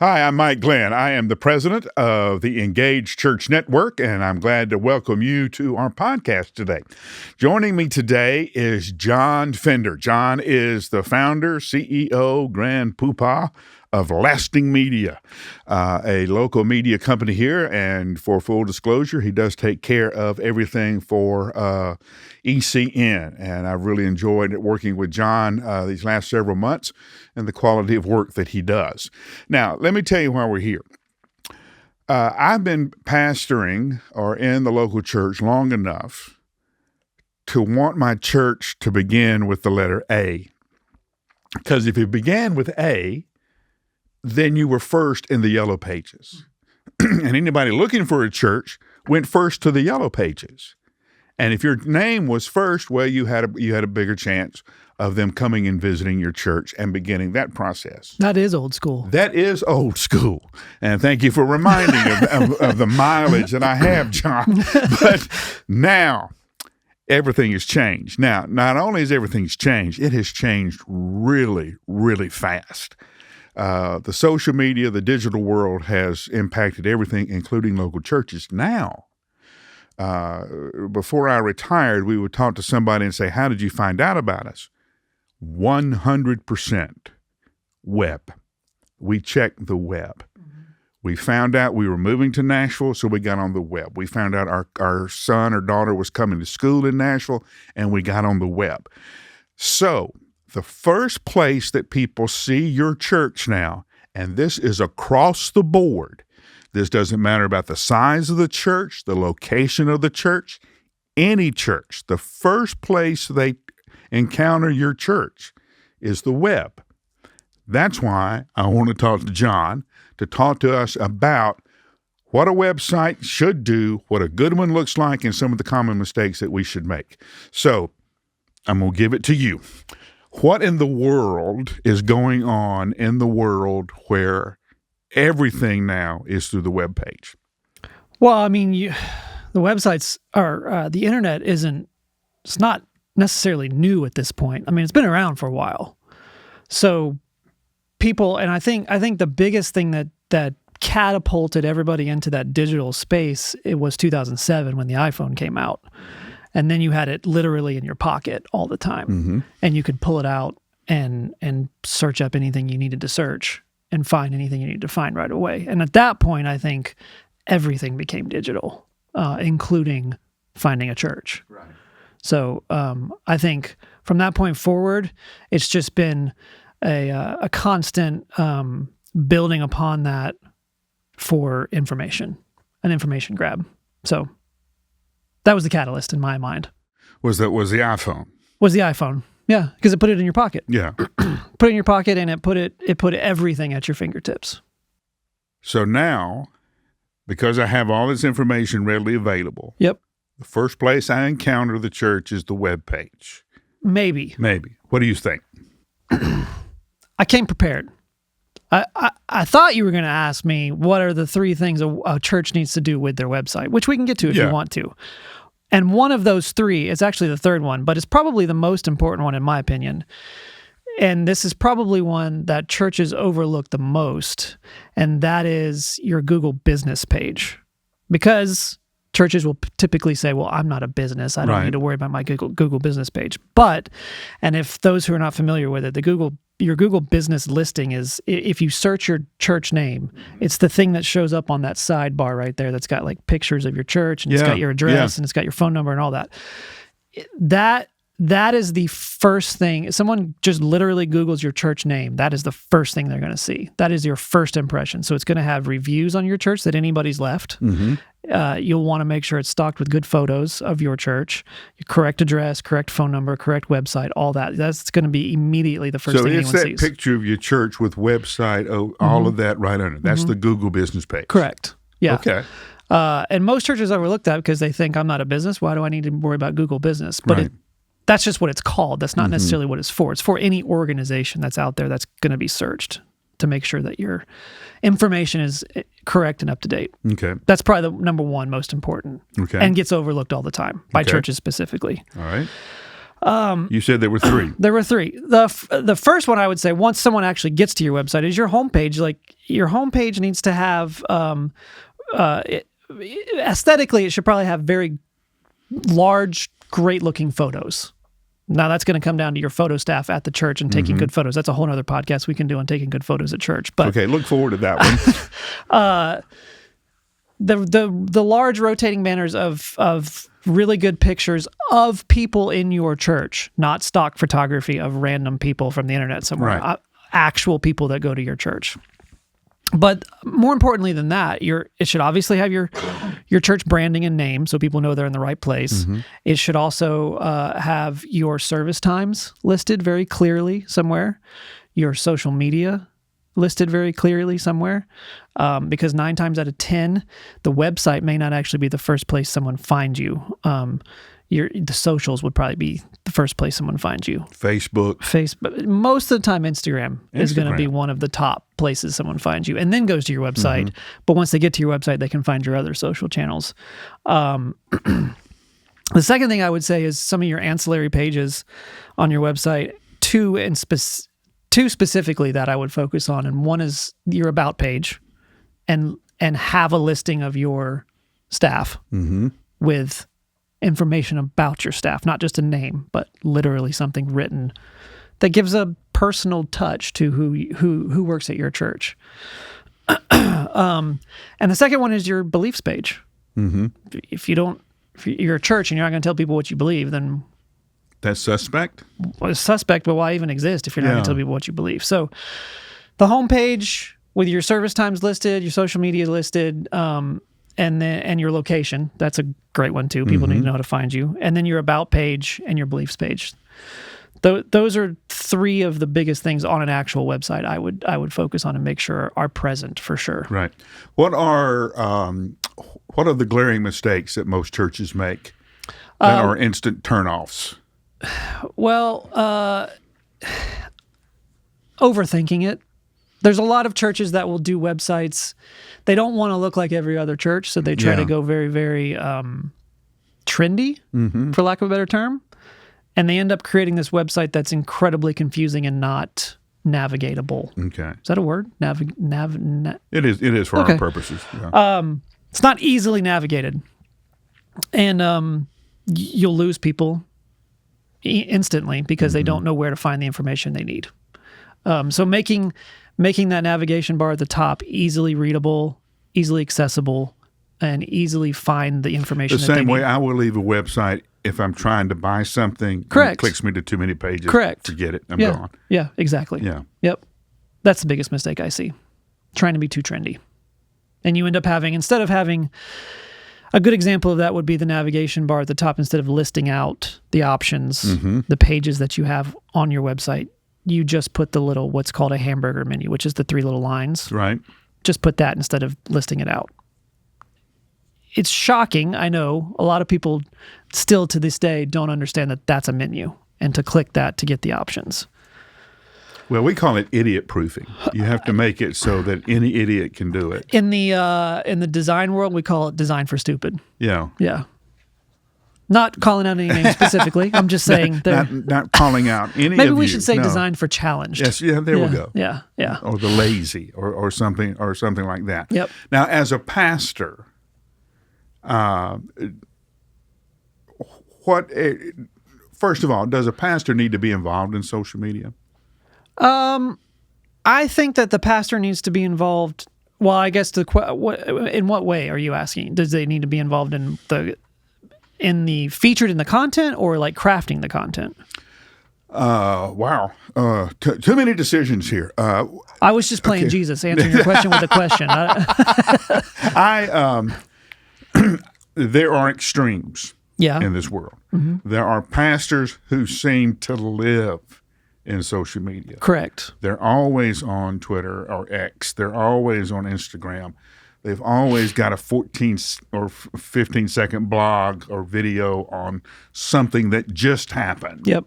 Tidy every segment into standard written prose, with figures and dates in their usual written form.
Hi, I'm Mike Glenn. I am the president of the Engaged Church Network, and I'm glad to welcome you to our podcast today. Joining me today is John Pfaender. John is the founder, CEO, Grand Poobah of Lasting Media, a local media company here. And for full disclosure, he does take care of everything for ECN. And I've really enjoyed working with John these last several months and the quality of work that he does. Now, let me tell you why we're here. I've been pastoring or in the local church long enough to want my church to begin with the letter A. Because if it began with A, then you were first in the yellow pages. And anybody looking for a church went first to the yellow pages. And if your name was first, well, you had a bigger chance of them coming and visiting your church and beginning that process. That is old school. That is old school. And thank you for reminding of the mileage that I have, John. But now everything has changed. Now, not only has everything changed, it has changed really, really fast. The social media, the digital world has impacted everything, including local churches. Now, before I retired, we would talk to somebody and say, how did you find out about us? 100% web. We checked the web. Mm-hmm. We found out we were moving to Nashville, so we got on the web. We found out our son or daughter was coming to school in Nashville, and we got on the web. So the first place that people see your church now, and this is across the board, this doesn't matter about the size of the church, the location of the church, any church, the first place they encounter your church is the web. That's why I want to talk to John to talk to us about what a website should do, what a good one looks like, and some of the common mistakes that we should make. So I'm going to give it to you. What in the world is going on in the world where everything now is through the web page? Well, I mean, the websites are, the internet it's not necessarily new at this point. I mean, it's been around for a while. So people, and I think the biggest thing that catapulted everybody into that digital space, it was 2007 when the iPhone came out. And then you had it literally in your pocket all the time. Mm-hmm. And you could pull it out and search up anything you needed to search and find anything you needed to find right away. And at that point, I think everything became digital, including finding a church. Right. So I think from that point forward, it's just been a constant building upon that for information, an information grab. So that was the catalyst in my mind. Was the iPhone? Was the iPhone. Yeah, because it put it in your pocket. Yeah. Put it in your pocket, and it put everything at your fingertips. So now, because I have all this information readily available, yep, the first place I encounter the church is the web page. Maybe. What do you think? I came prepared. I thought you were going to ask me what are the three things a church needs to do with their website, which we can get to if you want to. And one of those three is actually the third one, but it's probably the most important one in my opinion. And this is probably one that churches overlook the most, and that is your Google business page. Because churches will typically say, well, I'm not a business. I don't need to worry about my Google business page. But, and if those who are not familiar with it, your Google business listing is, if you search your church name, it's the thing that shows up on that sidebar right there that's got like pictures of your church, and it's got your address, and it's got your phone number and all that. That is the first thing. If someone just literally Googles your church name, that is the first thing they're going to see. That is your first impression. So it's going to have reviews on your church that anybody's left. Mm-hmm. You'll want to make sure it's stocked with good photos of your church, your correct address, correct phone number, correct website, all that. That's going to be immediately the first thing anyone sees. So it's that picture of your church with website, all of that right under. That's the Google business page. Correct. Yeah. Okay. And most churches overlook that because they think, I'm not a business. Why do I need to worry about Google business? But that's just what it's called. That's not necessarily what it's for. It's for any organization that's out there that's going to be searched to make sure that your information is correct and up to date. Okay. That's probably the number one most important. Okay. And gets overlooked all the time by churches specifically. All right. You said there were 3. There were 3. The first one I would say, once someone actually gets to your website, is your homepage. Like, your homepage needs to have, aesthetically, it should probably have very large, great-looking photos. Now, that's going to come down to your photo staff at the church and taking good photos. That's a whole other podcast we can do on taking good photos at church. But okay, look forward to that one. The large rotating banners of really good pictures of people in your church, not stock photography of random people from the internet somewhere, Right. Actual people that go to your church. But more importantly than that, it should obviously have your church branding and name so people know they're in the right place. It should also have your service times listed very clearly somewhere, your social media listed very clearly somewhere, because 9 times out of 10, the website may not actually be the first place someone finds you. The socials would probably be the first place someone finds you. Facebook. Most of the time, Instagram is going to be one of the top places someone finds you, and then goes to your website. But once they get to your website, they can find your other social channels. The second thing I would say is some of your ancillary pages on your website, two specifically that I would focus on, and one is your about page, and have a listing of your staff with information about your staff, not just a name, but literally something written that gives a personal touch to who works at your church. And the second one is your beliefs page. If you're a church and you're not going to tell people what you believe, then that's suspect. Well, it's suspect, but why even exist if you're not going to tell people what you believe? So the homepage with your service times listed, your social media listed, and your location. That's a great one too. People need to know how to find you. And then your about page and your beliefs page. Those are 3 of the biggest things on an actual website I would focus on and make sure are present for sure. Right. What are the glaring mistakes that most churches make that are instant turnoffs? Well, overthinking it. There's a lot of churches that will do websites. They don't want to look like every other church, so they try to go very, very trendy, for lack of a better term. And they end up creating this website that's incredibly confusing and not navigatable. Okay. Is that a word? It is for our purposes. Yeah. It's not easily navigated. And you'll lose people instantly because they don't know where to find the information they need. So making that navigation bar at the top easily readable, easily accessible, and easily find the information the same way I will leave a website if I'm trying to buy something. Correct. And it clicks me to too many pages. Correct. Forget it. I'm gone. Yeah, exactly. Yeah. Yep. That's the biggest mistake I see. Trying to be too trendy. And you end up instead of having a good example of that would be the navigation bar at the top. Instead of listing out the options, the pages that you have on your website, you just put the little, what's called a hamburger menu, which is the 3 little lines. Right. Just put that instead of listing it out. It's shocking. I know a lot of people still to this day don't understand that that's a menu and to click that to get the options. Well, we call it idiot proofing. You have to make it so that any idiot can do it. In the design world, we call it design for stupid. Yeah. Yeah. Not calling out any names specifically. I'm just saying not calling out any. Maybe of we you. should say No. design for challenged. Yes. Yeah. There we go. Yeah. Yeah. Or the lazy, or something like that. Yep. Now, as a pastor, first of all, does a pastor need to be involved in social media? I think that the pastor needs to be involved. Well, I guess in what way are you asking? Does they need to be involved in the featured in the content, or like crafting the content? Wow. Too many decisions here. I was just playing Jesus, answering your question with a question. There are extremes in this world. There are pastors who seem to live in social media. Correct. They're always on Twitter or X. They're always on Instagram. They've always got a 14 or 15-second blog or video on something that just happened. Yep.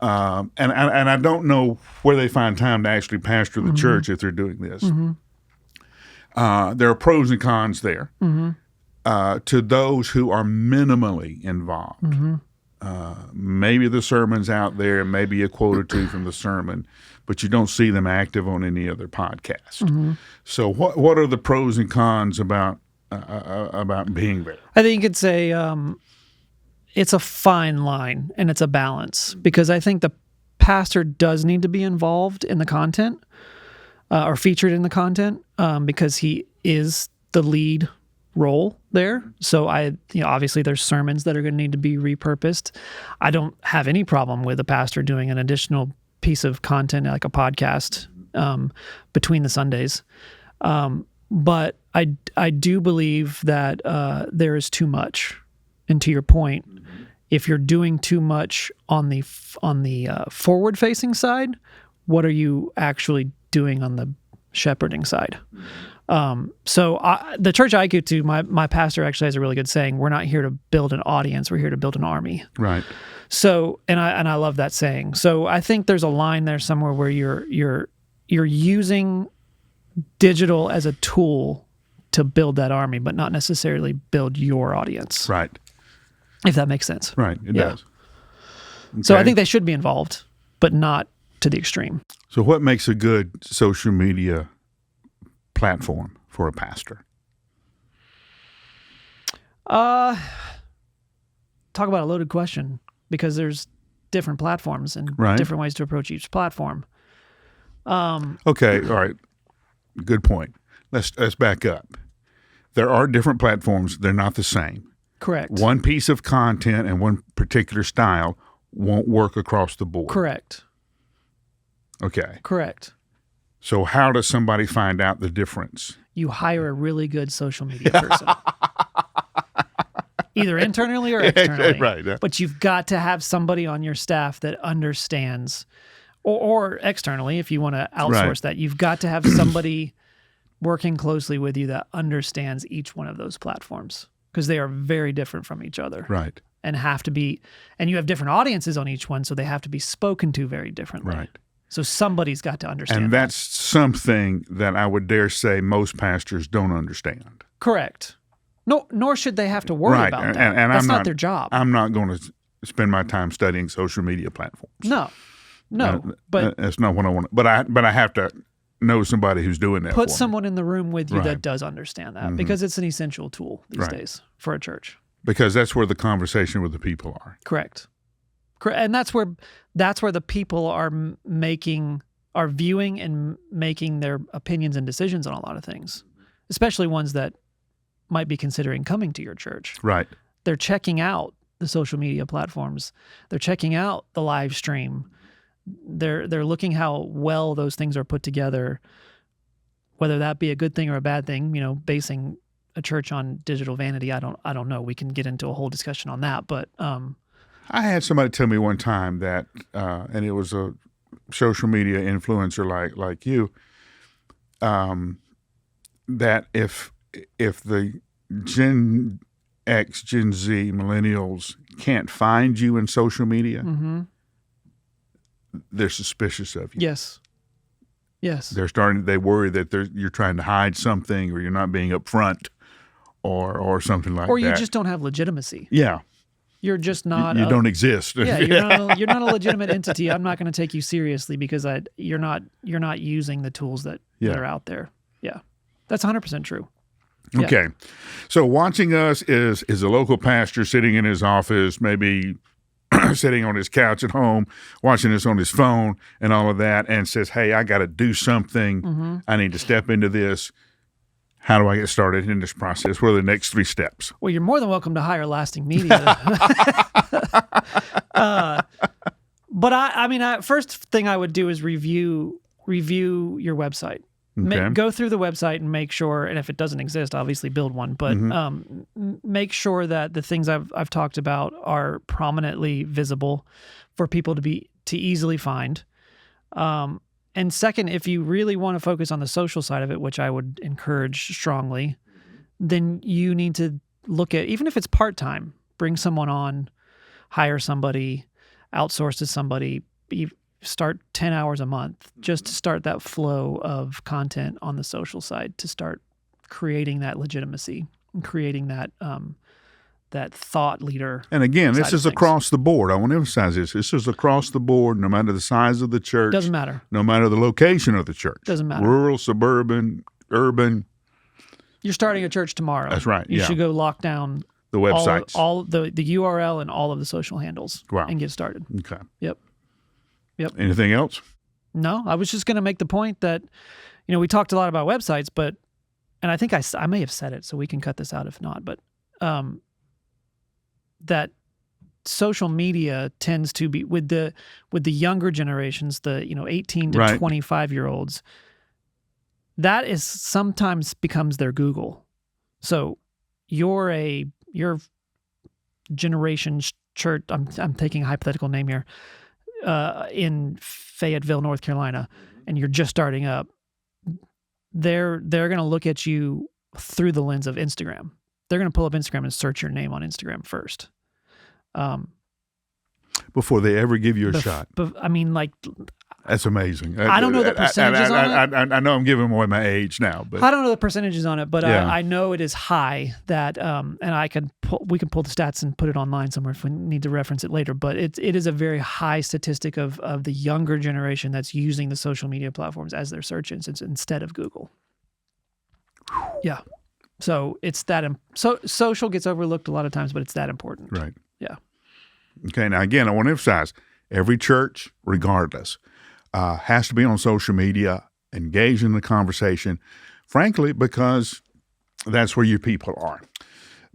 And I don't know where they find time to actually pastor the church if they're doing this. There are pros and cons there. To those who are minimally involved, maybe the sermon's out there, maybe a quote or two from the sermon, but you don't see them active on any other podcast. Mm-hmm. So what are the pros and cons about being there? I think it's a fine line and it's a balance, because I think the pastor does need to be involved in the content or featured in the content because he is the lead role there. So obviously there's sermons that are going to need to be repurposed. I don't have any problem with a pastor doing an additional piece of content like a podcast between the Sundays. But I do believe that there is too much. And to your point, if you're doing too much on the forward-facing side, what are you actually doing on the shepherding side? So the church I go to, my pastor actually has a really good saying: "We're not here to build an audience; we're here to build an army." Right. So, and I love that saying. So I think there's a line there somewhere where you're using digital as a tool to build that army, but not necessarily build your audience. Right. If that makes sense. Right. It does. Okay. So I think they should be involved, but not to the extreme. So what makes a good social media platform for a pastor? Talk about a loaded question, because there's different platforms and different ways to approach each platform. Okay. All right. Good point. Let's back up. There are different platforms. They're not the same. Correct. One piece of content and one particular style won't work across the board. Correct. Okay. Correct. So how does somebody find out the difference? You hire a really good social media person. Either internally or externally. Right. But you've got to have somebody on your staff that understands, or externally, if you want to outsource that, you've got to have somebody working closely with you that understands each one of those platforms, because they are very different from each other. Right. And you have different audiences on each one, so they have to be spoken to very differently. Right. So somebody's got to understand And that's something that I would dare say most pastors don't understand. Correct. No, nor should they have to worry about that. And that's not their job. I'm not going to spend my time studying social media platforms. No, but that's not what I want. But I have to know somebody who's doing that. Put for someone me. in the room with you that does understand that, because it's an essential tool these days for a church. Because that's where the conversation with the people are. Correct. And that's where the people are viewing and making their opinions and decisions on a lot of things, especially ones that might be considering coming to your church. Right. They're checking out the social media platforms. They're checking out the live stream. They're looking how well those things are put together, whether that be a good thing or a bad thing. Basing a church on digital vanity, I don't know. We can get into a whole discussion on that, but I had somebody tell me one time that, and it was a social media influencer like you, that if the Gen X, Gen Z, millennials can't find you in social media, they're suspicious of you. Yes. They worry that you're trying to hide something, or you're not being upfront, or something like that. Or you just don't have legitimacy. Yeah. You're just not. You don't exist. Yeah, you're not a legitimate entity. I'm not going to take you seriously because you're not using the tools that are out there. Yeah, that's 100% true. Yeah. Okay, so watching us is a local pastor sitting in his office, maybe sitting on his couch at home, watching us on his phone and all of that, and says, "Hey, I got to do something. I need to step into this. How do I get started in this process? What are the next 3 steps?" Well, you're more than welcome to hire Lasting Media. But first thing I would do is review your website. Okay. Go through the website and make sure, and if it doesn't exist, obviously build one. But make sure that the things I've talked about are prominently visible for people to easily find. And second, if you really want to focus on the social side of it, which I would encourage strongly, then you need to look at, even if it's part-time, bring someone on, hire somebody, outsource to somebody, start 10 hours a month just to start that flow of content on the social side, to start creating that legitimacy and creating that thought leader. And again, this side of is things. across the board. I want to emphasize this. This is across the board, no matter the size of the church. Doesn't matter. No matter the location of the church. Doesn't matter. Rural, suburban, urban. You're starting a church tomorrow. That's right, You yeah. should go lock down The websites. all the URL and all of the social handles Wow. and get started. Okay. Yep. Anything else? No, I was just going to make the point that, we talked a lot about websites, and I think I may have said it, so we can cut this out if not, but that social media tends to be with the younger generations, the 18 to Right. 25-year-olds, that is sometimes becomes their Google. So your generation church, I'm taking a hypothetical name here, in Fayetteville, North Carolina, and you're just starting up, they're going to look at you through the lens of Instagram. They're going to pull up Instagram and search your name on Instagram first. Before they ever give you a shot. I mean, like, That's amazing. I don't know the percentages on it. I know I'm giving away my age now, but I don't know the percentages on it, but Yeah. I know it is high. That and we can pull the stats and put it online somewhere if we need to reference it later. But it is a very high statistic of the younger generation that's using the social media platforms as their search engines instead of Google. Yeah, so it's that. So social gets overlooked a lot of times, but it's that important. right. Yeah. Okay. Now, again, I want to emphasize every church, regardless, has to be on social media, engage in the conversation, frankly, because that's where your people are.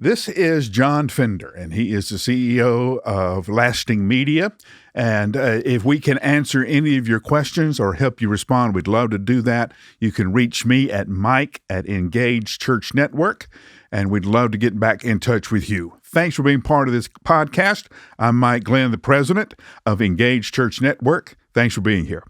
This is John Pfaender, and he is the CEO of Lasting Media. And if we can answer any of your questions or help you respond, we'd love to do that. You can reach me at Mike@Engage Church Network, and we'd love to get back in touch with you. Thanks for being part of this podcast. I'm Mike Glenn, the president of Engage Church Network. Thanks for being here.